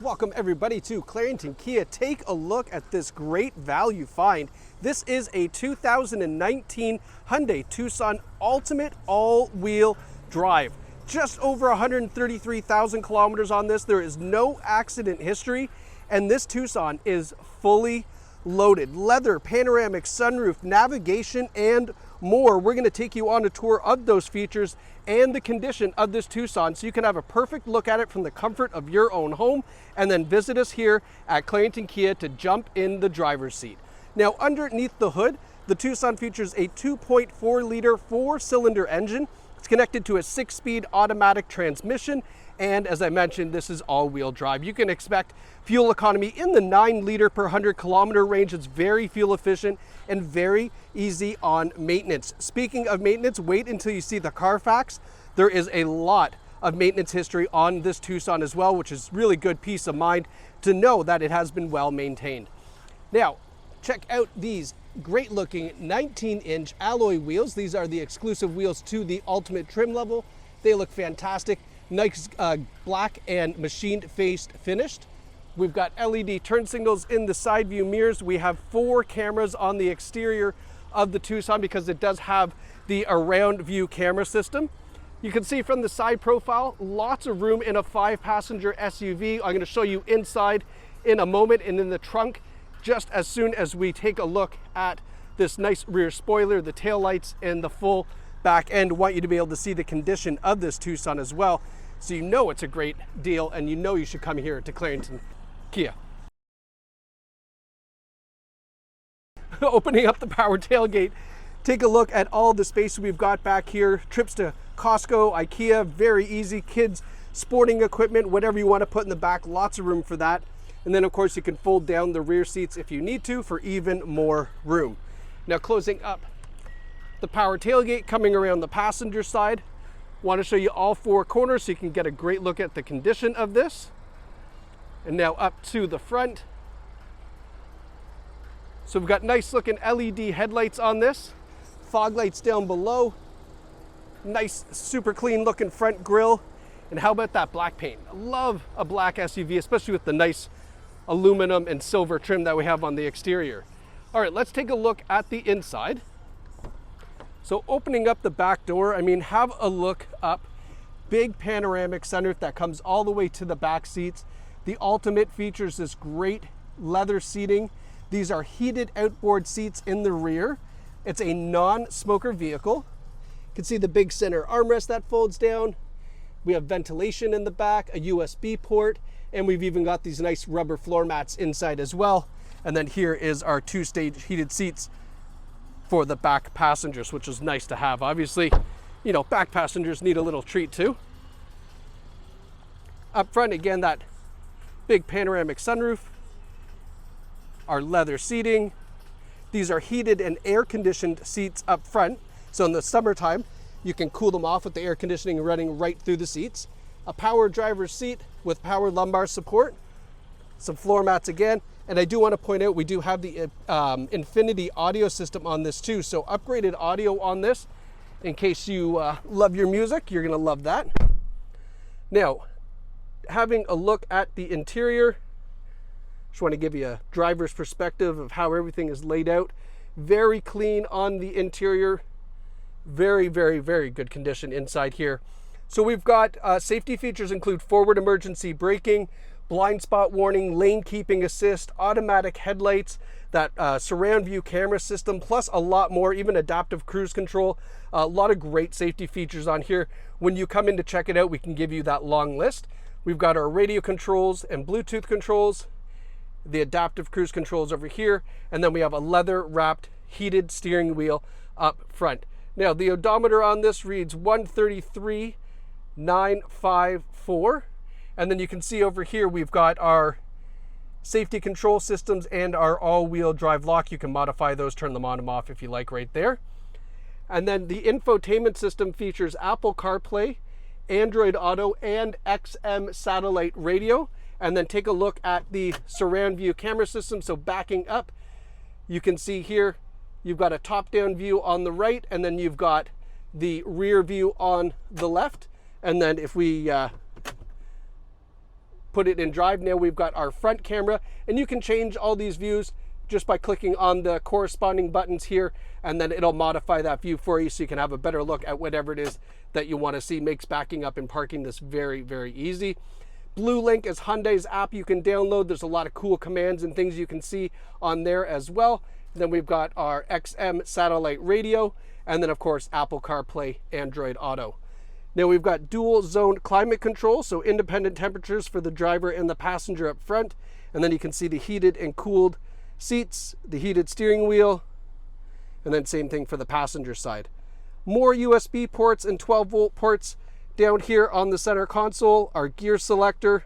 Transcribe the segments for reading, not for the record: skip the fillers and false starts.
Welcome everybody to Clarington Kia. Take a look at this great value find. This is a 2019 Hyundai Tucson Ultimate All-Wheel Drive. Just over 133,000 kilometers on this. There is no accident history, and this Tucson is fully loaded. Leather, panoramic sunroof, navigation, and more. We're going to take you on a tour of those features and the condition of this Tucson so you can have a perfect look at it from the comfort of your own home, and then visit us here at Clarington Kia to jump in the driver's seat. Now, underneath the hood, the Tucson features a 2.4 liter 4-cylinder engine. It's connected to a 6-speed automatic transmission, and as I mentioned, this is all-wheel drive. You can expect fuel economy in the 9 liter per 100 kilometer range. It's very fuel efficient and very easy on maintenance. Speaking of maintenance, wait until you see the Carfax. There is a lot of maintenance history on this Tucson as well, which is really good peace of mind to know that it has been well maintained. Now, check out these great looking 19-inch alloy wheels. These are the exclusive wheels to the Ultimate trim level. They look fantastic. Nice black and machined faced finished. We've got LED turn signals in the side view mirrors. We have 4 cameras on the exterior of the Tucson because it does have the around view camera system. You can see from the side profile, lots of room in a 5-passenger SUV. I'm going to show you inside in a moment, and in the trunk just as soon as we take a look at this nice rear spoiler, the taillights, and the full back end. Want you to be able to see the condition of this Tucson as well, so you know it's a great deal and you know you should come here to Clarington Kia. Opening up the power tailgate, take a look at all the space we've got back here. Trips to Costco, IKEA, very easy. Kids, sporting equipment, whatever you want to put in the back, lots of room for that. And then of course you can fold down the rear seats if you need to for even more room. Now, closing up the power tailgate, coming around the passenger side, want to show you all 4 corners so you can get a great look at the condition of this. And now up to the front. So we've got nice looking LED headlights on this, fog lights down below, nice super clean looking front grille. And how about that black paint? I love a black SUV, especially with the nice aluminum and silver trim that we have on the exterior. All right, let's take a look at the inside. So opening up the back door, I mean, have a look up. Big panoramic sunroof that comes all the way to the back seats. The Ultimate features this great leather seating. These are heated outboard seats in the rear. It's a non-smoker vehicle. You can see the big center armrest that folds down. We have ventilation in the back, a USB port, and we've even got these nice rubber floor mats inside as well. And then here is our 2-stage heated seats for the back passengers, which is nice to have. Obviously, you know, back passengers need a little treat too. Up front, again, that big panoramic sunroof, our leather seating. These are heated and air-conditioned seats up front. So in the summertime, you can cool them off with the air conditioning running right through the seats. A power driver's seat with power lumbar support. Some floor mats again. And I do want to point out, we do have the Infinity audio system on this too. So upgraded audio on this. In case you love your music, you're going to love that. Now, having a look at the interior, just want to give you a driver's perspective of how everything is laid out. Very clean on the interior. Very, very, very good condition inside here. So we've got safety features include forward emergency braking, blind spot warning, lane keeping assist, automatic headlights, that surround view camera system, plus a lot more, even adaptive cruise control. A lot of great safety features on here. When you come in to check it out, we can give you that long list. We've got our radio controls and Bluetooth controls, the adaptive cruise controls over here, and then we have a leather wrapped heated steering wheel up front. Now, the odometer on this reads 133,954. And then you can see over here, we've got our safety control systems and our all-wheel drive lock. You can modify those, turn them on and off if you like right there. And then the infotainment system features Apple CarPlay, Android Auto, and XM satellite radio. And then take a look at the surround view camera system. So backing up, you can see here, you've got a top-down view on the right, and then you've got the rear view on the left. And then if we put it in drive. Now we've got our front camera, and you can change all these views just by clicking on the corresponding buttons here, and then it'll modify that view for you so you can have a better look at whatever it is that you want to see. Makes backing up and parking this very, very easy. Blue Link is Hyundai's app you can download. There's a lot of cool commands and things you can see on there as well. Then we've got our XM satellite radio, and then of course Apple CarPlay, Android Auto. Now we've got dual zone climate control, so independent temperatures for the driver and the passenger up front. And then you can see the heated and cooled seats, the heated steering wheel, and then same thing for the passenger side. More USB ports and 12-volt ports down here on the center console. Our gear selector,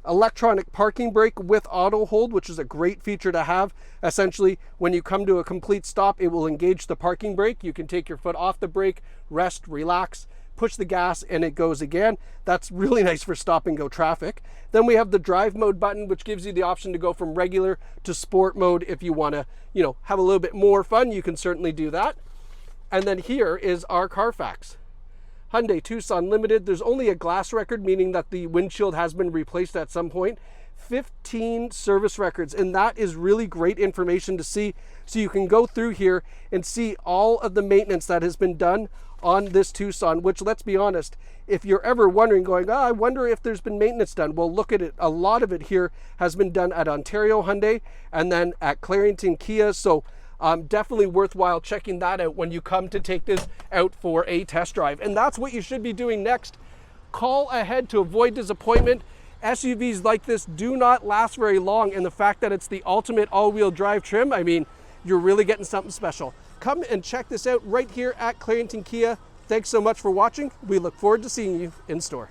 electronic parking brake with auto hold, which is a great feature to have. Essentially, when you come to a complete stop, it will engage the parking brake. You can take your foot off the brake, rest, relax, push the gas, and it goes again. That's really nice for stop and go traffic. Then we have the drive mode button, which gives you the option to go from regular to sport mode. If you want to, have a little bit more fun, you can certainly do that. And then here is our Carfax. Hyundai Tucson Limited. There's only a glass record, meaning that the windshield has been replaced at some point. 15 service records, and that is really great information to see. So you can go through here and see all of the maintenance that has been done on this Tucson, which, let's be honest, if you're ever wondering, going, I wonder if there's been maintenance done, well, look at it. A lot of it here has been done at Ontario Hyundai and then at Clarington Kia. So definitely worthwhile checking that out when you come to take this out for a test drive. And that's what you should be doing next. Call ahead to avoid disappointment. SUVs like this do not last very long, and the fact that it's the ultimate all-wheel drive trim, I mean, you're really getting something special. Come and check this out right here at Clarington Kia. Thanks so much for watching. We look forward to seeing you in store.